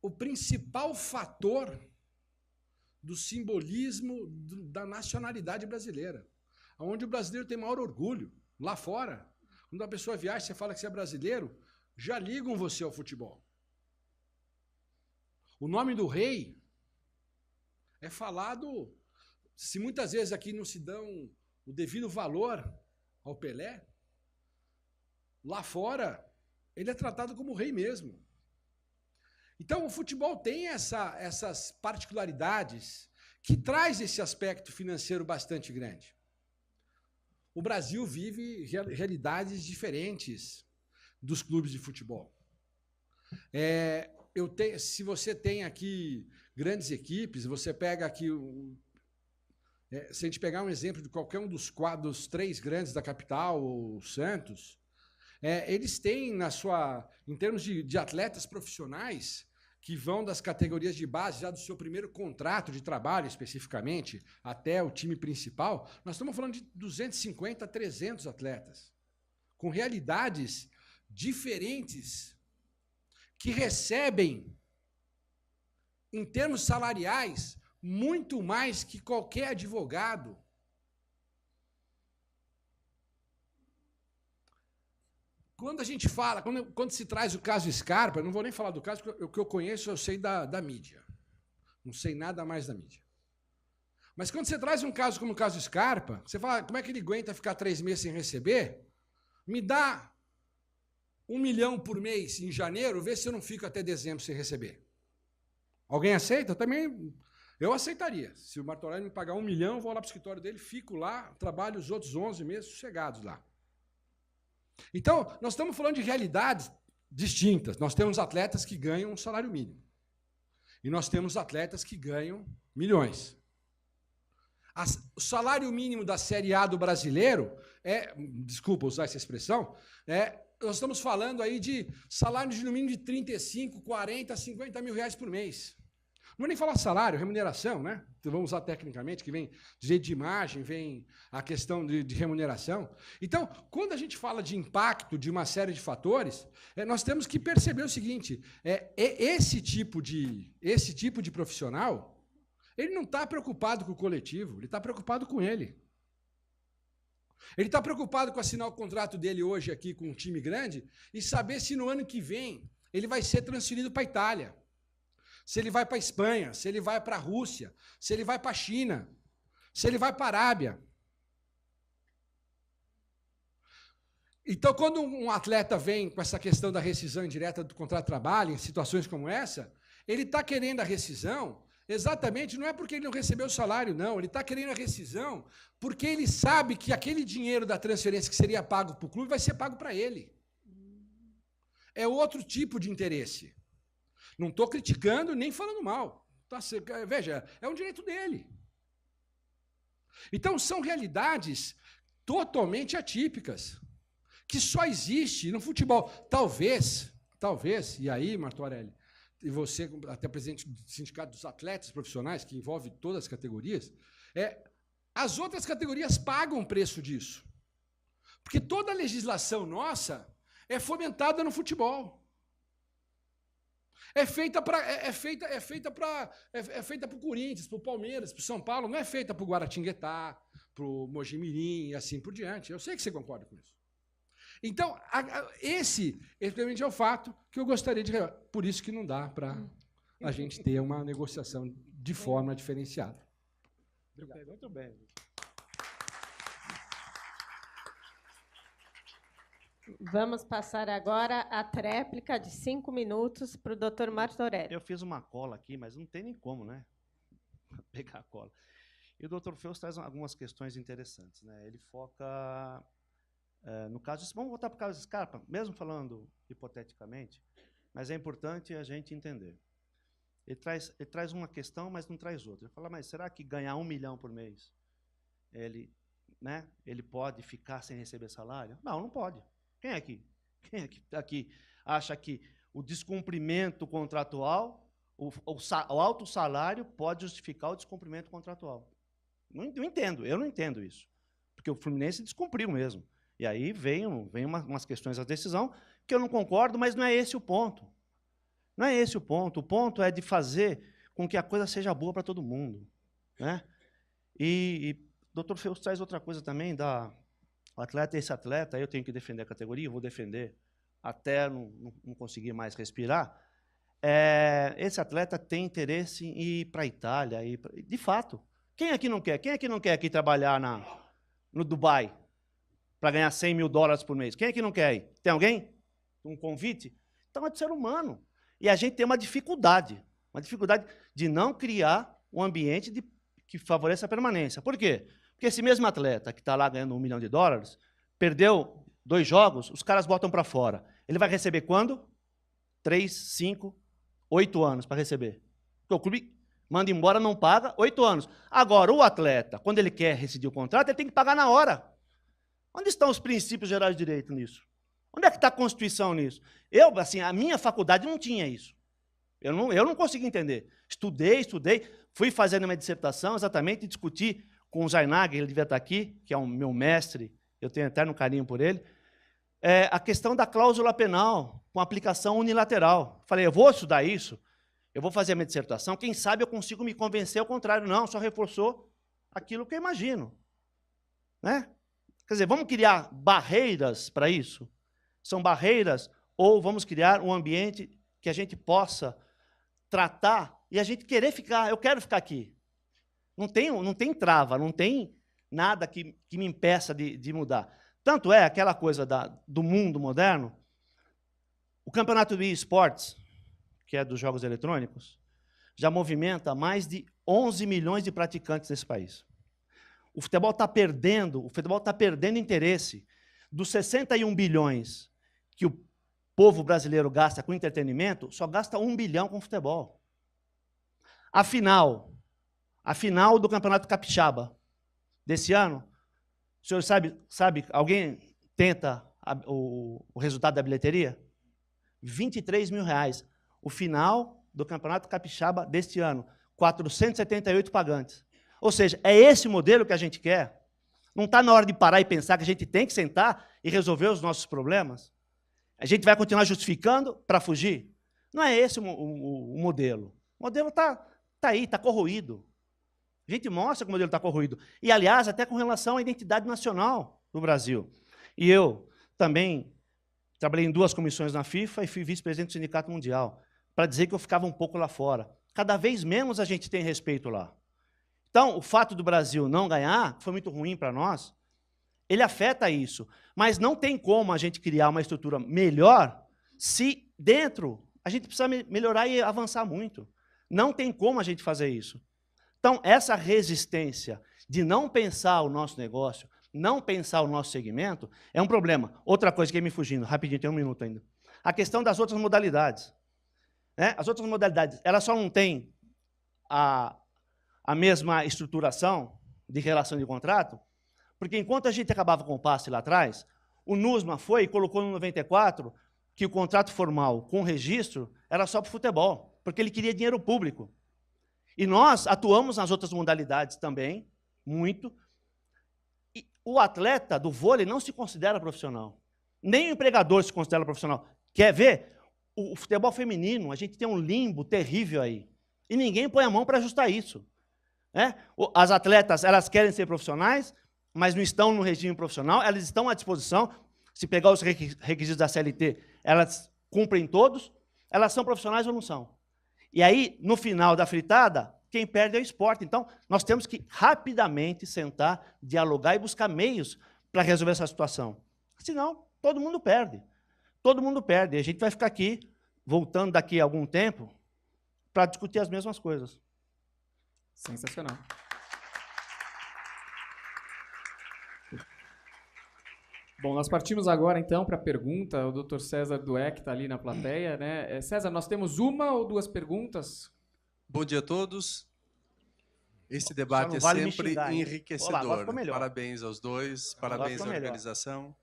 o principal fator do simbolismo da nacionalidade brasileira, onde o brasileiro tem maior orgulho. Lá fora, quando a pessoa viaja e você fala que você é brasileiro, já ligam você ao futebol. O nome do rei é falado, se muitas vezes aqui não se dão o devido valor ao Pelé, lá fora ele é tratado como rei mesmo. Então o futebol tem essas particularidades que traz esse aspecto financeiro bastante grande. O Brasil vive realidades diferentes dos clubes de futebol. Se você tem aqui grandes equipes, você pega aqui... se a gente pegar um exemplo de qualquer um dos 3 grandes da capital, o Santos, eles têm em termos de atletas profissionais, que vão das categorias de base, já do seu primeiro contrato de trabalho, especificamente, até o time principal, nós estamos falando de 250 a 300 atletas, com realidades diferentes, que recebem, em termos salariais, muito mais que qualquer advogado. Quando a gente fala, quando se traz o caso Scarpa, eu não vou nem falar do caso, porque o que eu conheço eu sei da mídia. Não sei nada mais da mídia. Mas quando você traz um caso como o caso Scarpa, você fala, como é que ele aguenta ficar 3 meses sem receber? Me dá 1 milhão por mês em janeiro, vê se eu não fico até dezembro sem receber. Alguém aceita? Eu aceitaria. Se o Martorelli me pagar 1 milhão, eu vou lá para o escritório dele, fico lá, trabalho os outros 11 meses sossegados lá. Então, nós estamos falando de realidades distintas. Nós temos atletas que ganham um salário mínimo. E nós temos atletas que ganham milhões. O salário mínimo da Série A do brasileiro desculpa usar essa expressão, nós estamos falando aí de salários de no mínimo de 35, 40, 50 mil reais por mês. Não vou nem falar salário, remuneração, né? Então, vamos usar tecnicamente, que vem do jeito de imagem, vem a questão de remuneração. Então, quando a gente fala de impacto de uma série de fatores, nós temos que perceber o seguinte, esse tipo de profissional, ele não está preocupado com o coletivo, ele está preocupado com ele. Ele está preocupado com assinar o contrato dele hoje aqui com um time grande e saber se no ano que vem ele vai ser transferido para a Itália. Se ele vai para a Espanha, se ele vai para a Rússia, se ele vai para a China, se ele vai para a Arábia. Então, quando um atleta vem com essa questão da rescisão indireta do contrato de trabalho, em situações como essa, ele está querendo a rescisão exatamente, não é porque ele não recebeu o salário, não. Ele está querendo a rescisão porque ele sabe que aquele dinheiro da transferência que seria pago para o clube vai ser pago para ele. É outro tipo de interesse. Não estou criticando nem falando mal. Veja, é um direito dele. Então, são realidades totalmente atípicas, que só existe no futebol. Talvez, e aí, Martorelli, e você, até presidente do Sindicato dos Atletas Profissionais, que envolve todas as categorias, as outras categorias pagam o preço disso. Porque toda a legislação nossa é fomentada no futebol. É feita para o Corinthians, para o Palmeiras, para o São Paulo, não é feita para o Guaratinguetá, para o Mojimirim e assim por diante. Eu sei que você concorda com isso. Então, esse realmente é o fato que eu gostaria de... Por isso que não dá para a gente ter uma negociação de forma diferenciada. Obrigado. Muito bem. Vamos passar agora a tréplica de 5 minutos para o Dr. Martorelli. Eu fiz uma cola aqui, mas não tem nem como, né? Pegar a cola. E o Dr. Fels traz algumas questões interessantes, né? Ele foca no caso... Vamos voltar para o caso de Scarpa, mesmo falando hipoteticamente, mas é importante a gente entender. Ele traz uma questão, mas não traz outra. Ele fala, mas será que ganhar 1 milhão por mês, ele pode ficar sem receber salário? Não, não pode. Quem aqui acha que o descumprimento contratual, o alto salário pode justificar o descumprimento contratual? Não entendo, eu não entendo isso. Porque o Fluminense descumpriu mesmo. E aí vem umas questões da decisão que eu não concordo, mas não é esse o ponto. Não é esse o ponto. O ponto é de fazer com que a coisa seja boa para todo mundo, né? E o Dr. Fels traz outra coisa também, o atleta, esse atleta, eu tenho que defender a categoria, eu vou defender até não conseguir mais respirar. Esse atleta tem interesse em ir para a Itália. De fato, quem aqui não quer? Quem aqui não quer aqui trabalhar no Dubai para ganhar $100 mil por mês? Quem aqui não quer ir? Tem alguém? Um convite? Então é de ser humano. E a gente tem uma dificuldade de não criar um ambiente que favoreça a permanência. Por quê? Porque esse mesmo atleta que está lá ganhando $1 milhão, perdeu 2 jogos, os caras botam para fora. Ele vai receber quando? 3, 5, 8 anos para receber. Porque o clube manda embora, não paga, 8 anos. Agora, o atleta, quando ele quer rescindir o contrato, ele tem que pagar na hora. Onde estão os princípios gerais de direito nisso? Onde é que está a Constituição nisso? A minha faculdade não tinha isso. Eu não consegui entender. Estudei, fui fazendo uma dissertação exatamente e discuti com o Zainag, ele devia estar aqui, que é o meu mestre, eu tenho eterno carinho por ele, a questão da cláusula penal com aplicação unilateral. Falei, eu vou estudar isso, eu vou fazer a minha dissertação, quem sabe eu consigo me convencer ao contrário. Não, só reforçou aquilo que eu imagino. Né? Quer dizer, vamos criar barreiras para isso? São barreiras ou vamos criar um ambiente que a gente possa tratar e a gente querer ficar, eu quero ficar aqui. Não tem trava, não tem nada que me impeça de mudar. Tanto é aquela coisa do mundo moderno, o campeonato de esportes, que é dos jogos eletrônicos, já movimenta mais de 11 milhões de praticantes nesse país. O futebol está perdendo interesse. Dos 61 bilhões que o povo brasileiro gasta com entretenimento, só gasta 1 bilhão com futebol. A final do Campeonato Capixaba desse ano, o senhor sabe alguém tenta o resultado da bilheteria? R$23 mil. O final do Campeonato Capixaba deste ano, 478 pagantes. Ou seja, é esse modelo que a gente quer? Não está na hora de parar e pensar que a gente tem que sentar e resolver os nossos problemas? A gente vai continuar justificando para fugir? Não é esse o modelo. O modelo está aí, está corroído. A gente mostra que o modelo está corroído. E, aliás, até com relação à identidade nacional do Brasil. E eu também trabalhei em 2 comissões na FIFA e fui vice-presidente do Sindicato Mundial, para dizer que eu ficava um pouco lá fora. Cada vez menos a gente tem respeito lá. Então, o fato do Brasil não ganhar, que foi muito ruim para nós, ele afeta isso. Mas não tem como a gente criar uma estrutura melhor se dentro a gente precisa melhorar e avançar muito. Não tem como a gente fazer isso. Então, essa resistência de não pensar o nosso negócio, não pensar o nosso segmento, é um problema. Outra coisa que ia me fugindo, rapidinho, tem 1 minuto ainda. A questão das outras modalidades. As outras modalidades, elas só não têm a mesma estruturação de relação de contrato, porque enquanto a gente acabava com o passe lá atrás, o NUSMA foi e colocou no 94 que o contrato formal com registro era só para o futebol, porque ele queria dinheiro público. E nós atuamos nas outras modalidades também, muito. E o atleta do vôlei não se considera profissional. Nem o empregador se considera profissional. Quer ver? O futebol feminino, a gente tem um limbo terrível aí. E ninguém põe a mão para ajustar isso. As atletas, elas querem ser profissionais, mas não estão no regime profissional, elas estão à disposição. Se pegar os requisitos da CLT, elas cumprem todos, elas são profissionais ou não são. E aí, no final da fritada, quem perde é o esporte. Então, nós temos que rapidamente sentar, dialogar e buscar meios para resolver essa situação. Senão, todo mundo perde. Todo mundo perde. E a gente vai ficar aqui, voltando daqui a algum tempo, para discutir as mesmas coisas. Sensacional. Bom, nós partimos agora, então, para a pergunta. O Dr. César Dweck está ali na plateia, né? César, nós temos 1 ou 2 perguntas? Bom dia a todos. Esse debate vale sempre enriquecedor. Olá, parabéns aos dois, parabéns à organização.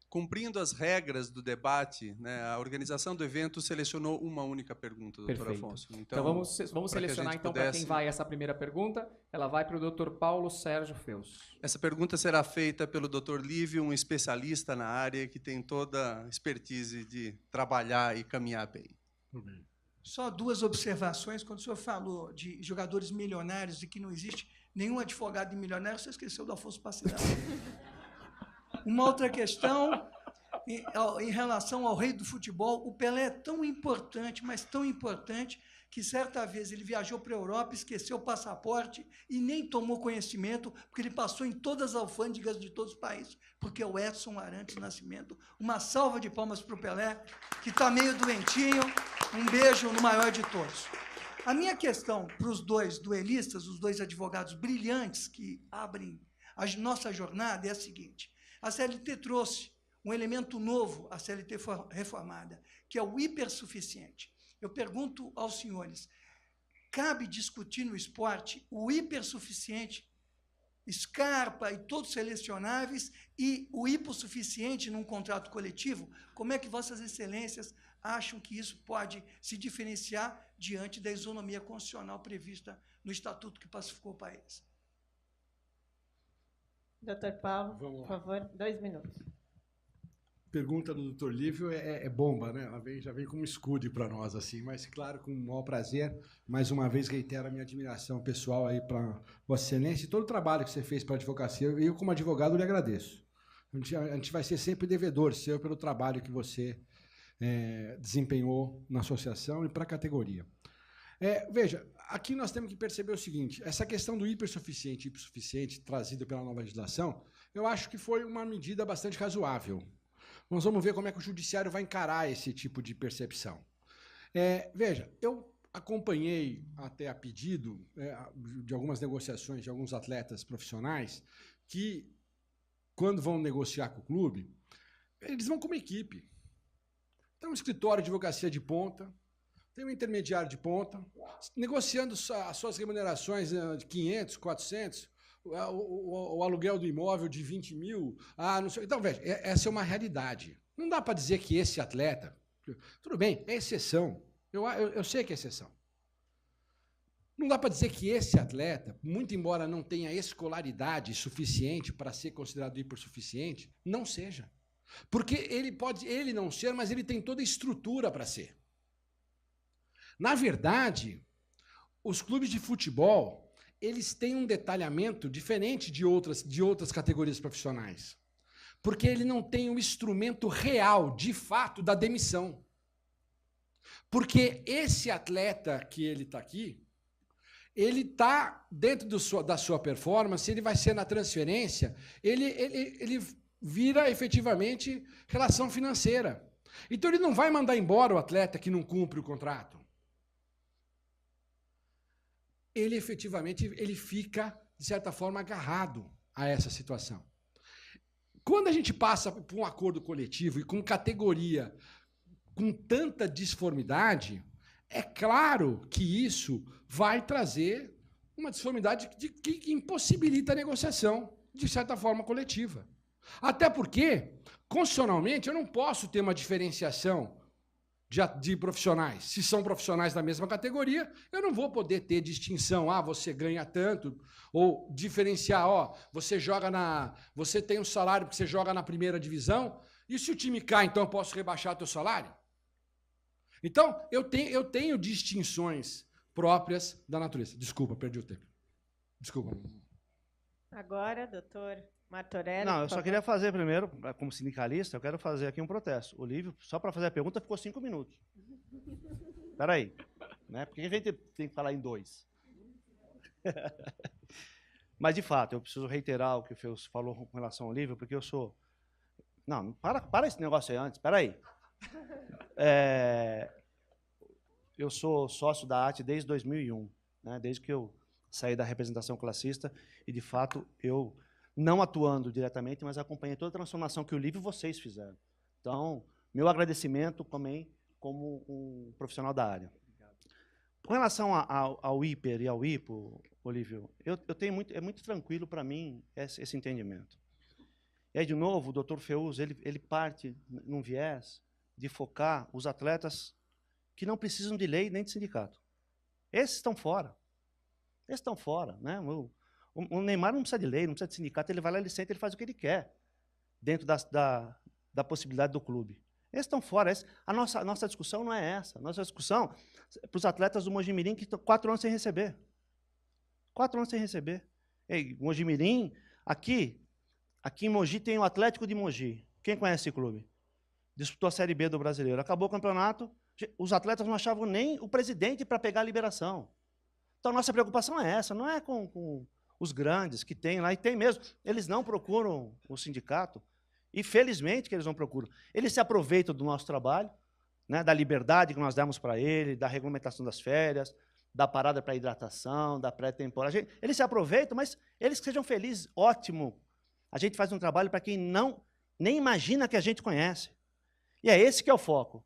Cumprindo as regras do debate, né, a organização do evento selecionou uma única pergunta, doutor Afonso. Então vamos selecionar então para quem vai essa primeira pergunta. Ela vai para o Dr. Paulo Sérgio Feus. Essa pergunta será feita pelo Dr. Lívio, um especialista na área que tem toda a expertise de trabalhar e caminhar bem. Só 2 observações. Quando o senhor falou de jogadores milionários e que não existe nenhum advogado de milionário, você esqueceu do Afonso Passinel. Uma outra questão, em relação ao rei do futebol, o Pelé é tão importante, mas tão importante, que certa vez ele viajou para a Europa, esqueceu o passaporte e nem tomou conhecimento, porque ele passou em todas as alfândegas de todos os países, porque é o Edson Arantes Nascimento. Uma salva de palmas para o Pelé, que está meio doentinho. Um beijo no maior de todos. A minha questão para os 2 duelistas, os 2 advogados brilhantes que abrem a nossa jornada, é a seguinte. A CLT trouxe um elemento novo, a CLT reformada, que é o hipersuficiente. Eu pergunto aos senhores, cabe discutir no esporte o hipersuficiente, Scarpa e todos selecionáveis, e o hipossuficiente num contrato coletivo? Como é que vossas excelências acham que isso pode se diferenciar diante da isonomia constitucional prevista no Estatuto que pacificou o país? Doutor Paulo, por favor, 2 minutos. Pergunta do Dr. Lívio é bomba, né? Ela já vem como escudo para nós, assim, mas, claro, com o maior prazer, mais uma vez reitero a minha admiração pessoal aí para Vossa Excelência e todo o trabalho que você fez para a advocacia. Eu, como advogado, lhe agradeço. A gente vai ser sempre devedor seu pelo trabalho que você desempenhou na associação e para a categoria. Veja, aqui nós temos que perceber o seguinte, essa questão do hipersuficiente trazida pela nova legislação, eu acho que foi uma medida bastante razoável. Nós vamos ver como é que o judiciário vai encarar esse tipo de percepção. Veja, eu acompanhei até a pedido de algumas negociações de alguns atletas profissionais que, quando vão negociar com o clube, eles vão como equipe. Tem um escritório de advocacia de ponta, tem um intermediário de ponta, negociando as suas remunerações de 500, 400, o aluguel do imóvel de 20 mil. Não sei. Então, veja, essa é uma realidade. Não dá para dizer que esse atleta... Tudo bem, é exceção. Eu sei que é exceção. Não dá para dizer que esse atleta, muito embora não tenha escolaridade suficiente para ser considerado hipersuficiente, não seja. Porque ele pode não ser, mas ele tem toda a estrutura para ser. Na verdade, os clubes de futebol, eles têm um detalhamento diferente de outras categorias profissionais. Porque ele não tem um instrumento real, de fato, da demissão. Porque esse atleta que ele está aqui, ele está dentro da sua performance, ele vai ser na transferência, ele vira efetivamente relação financeira. Então ele não vai mandar embora o atleta que não cumpre o contrato. Ele efetivamente fica, de certa forma, agarrado a essa situação. Quando a gente passa por um acordo coletivo e com categoria com tanta disformidade, é claro que isso vai trazer uma disformidade que impossibilita a negociação, de certa forma, coletiva. Até porque, constitucionalmente, eu não posso ter uma diferenciação de profissionais. Se são profissionais da mesma categoria, eu não vou poder ter distinção. Você ganha tanto, ou diferenciar, você tem um salário porque você joga na primeira divisão, e se o time cai, então eu posso rebaixar teu salário? Então, eu tenho distinções próprias da natureza. Desculpa, perdi o tempo. Desculpa. Agora, doutor Martorelli. Não, eu só queria fazer primeiro, como sindicalista, eu quero fazer aqui um protesto. O Lívio, só para fazer a pergunta, ficou 5 minutos. Espera aí. Né? Por que a gente tem que falar em 2? Mas, de fato, eu preciso reiterar o que o Feus falou com relação ao Lívio, porque eu sou... Não, para esse negócio aí antes, espera aí. Eu sou sócio da AT desde 2001, né? Desde que eu saí da representação classista e, de fato, eu... não atuando diretamente, mas acompanhei toda a transformação que o Lívio e vocês fizeram. Então, meu agradecimento também como um profissional da área. Com relação ao hiper e ao hipo, Olívio, eu tenho é muito tranquilo para mim esse entendimento. E aí, de novo, o doutor Feus, ele parte num viés de focar os atletas que não precisam de lei nem de sindicato. Esses estão fora. Esses estão fora, né? O Neymar não precisa de lei, não precisa de sindicato, ele vai lá, ele senta, ele faz o que ele quer, dentro da possibilidade do clube. Esses estão fora. A nossa discussão não é essa. A nossa discussão é para os atletas do Mojimirim que estão 4 anos sem receber. 4 anos sem receber. Ei, Mojimirim, aqui em Mogi tem o Atlético de Mogi. Quem conhece esse clube? Disputou a Série B do Brasileiro. Acabou o campeonato, os atletas não achavam nem o presidente para pegar a liberação. Então, a nossa preocupação é essa, não é com os grandes que tem lá, e tem mesmo. Eles não procuram o sindicato, e felizmente que eles não procuram. Eles se aproveitam do nosso trabalho, né, da liberdade que nós demos para ele, da regulamentação das férias, da parada para hidratação, da pré-temporada. Eles se aproveitam, mas eles que sejam felizes, ótimo. A gente faz um trabalho para quem nem imagina que a gente conhece. E é esse que é o foco.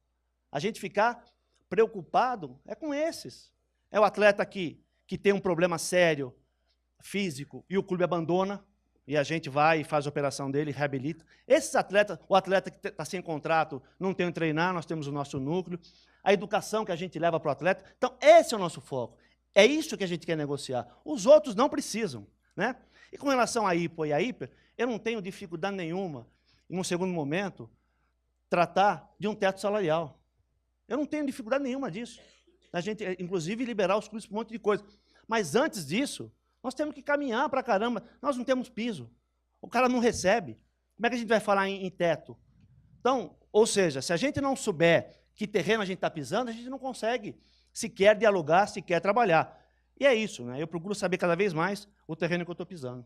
A gente ficar preocupado é com esses. É o atleta que tem um problema sério, físico, e o clube abandona, e a gente vai e faz a operação dele, reabilita. Esses atletas, o atleta que está sem contrato, não tem onde treinar, nós temos o nosso núcleo, a educação que a gente leva para o atleta. Então, esse é o nosso foco. É isso que a gente quer negociar. Os outros não precisam, né? E com relação à hipo e à hiper, eu não tenho dificuldade nenhuma, em um segundo momento, tratar de um teto salarial. Eu não tenho dificuldade nenhuma disso. A gente, inclusive, liberar os clubes para um monte de coisa. Mas, antes disso, nós temos que caminhar para caramba. Nós não temos piso. O cara não recebe. Como é que a gente vai falar em teto? Então, ou seja, se a gente não souber que terreno a gente está pisando, a gente não consegue se quer dialogar, se quer trabalhar. E é isso, né? Eu procuro saber cada vez mais o terreno que eu estou pisando.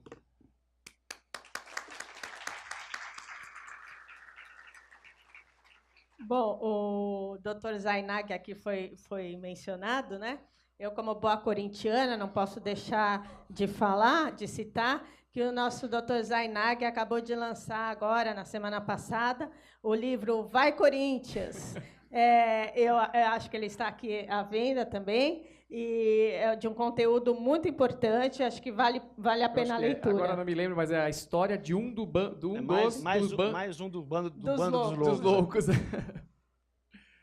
Bom, o Dr. Zainag aqui foi mencionado, né? Eu, como boa corintiana, não posso deixar de falar, de citar, que o nosso Dr. Zainag acabou de lançar agora, na semana passada, o livro Vai Corinthians. Eu acho que ele está aqui à venda também, e é de um conteúdo muito importante, acho que vale a pena a leitura. Agora não me lembro, mas é a história de um mais um do bando dos loucos.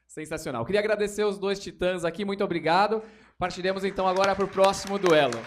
Sensacional. Queria agradecer os dois titãs aqui, muito obrigado. Partiremos então agora para o próximo duelo.